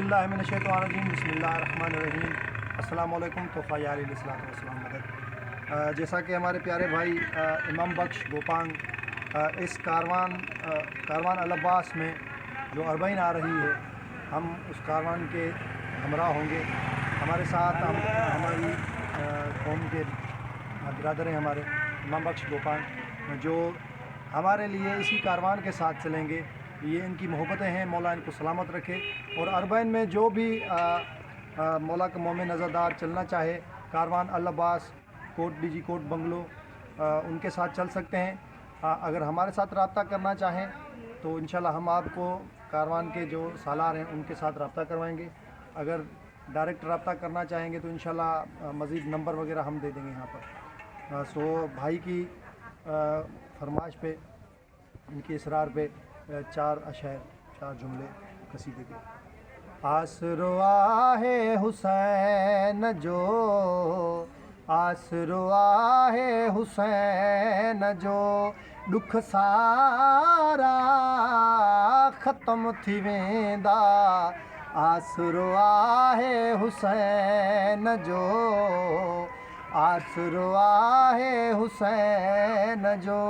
औज़ुबिल्लाहिमिनश्शैतानिर्रजीम बिस्मिल्लाहिर्रहमानिर्रहीम। अस्सलामु अलैकुम। तोहफ़ा यार अलैहिस्सलाम मदद। जैसा कि हमारे प्यारे भाई इमाम बख्श गोपांग इस कारवान अल-अब्बास में जो अरबईन आ रही है, हम उस कारवान के हमरा होंगे। हमारे साथ हमारी कौम के बिरादर हैं हमारे इमाम बख्श गोपांग, जो हमारे लिए इसी कारवान के साथ चलेंगे। ये इनकी मोहब्बतें हैं, मौला इनको सलामत रखे। और अरबईन में जो भी मौला का मोमिन नज़रदार चलना चाहे, Karwan अल-अब्बास coat DG coat bungalow उनके साथ चल सकते हैं। अगर हमारे साथ रब्ता करना चाहें तो इंशाल्लाह हम आपको कारवान के जो सालार हैं उनके साथ रब्ता करवाएंगे। अगर डायरेक्ट रब्ता करना चाहेंगे तो इंशाल्लाह मज़ीद नंबर वगैरह हम दे देंगे यहाँ पर। सो भाई की फरमाइश पे, इनके इसरार पे 4 जुमले कसीदे के। आसरो आहे हुसैन जो, आसरो आहे हुसैन जो, दुख सारा ख़त्म थी वेंदा। आसरो आहे हुसैन जो, आसरो आहे हुसैन जो।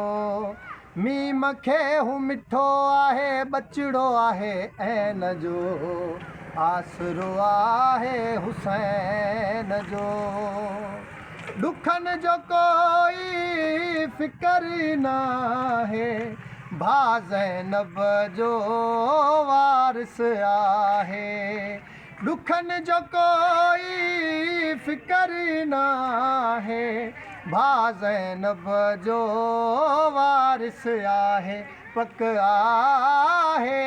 मीम खे हू मिठो आहे, बचड़ो आहे ऐन जो। आसरो आहे हुसैन जो, दुखन जो कोई फिक्र नाहे। भा ज़ैनब जो वारिस आहे, दुखन जो कोई फिक्र नाहे। भा ज़ैनब जो वारिस आहे, पक आहे।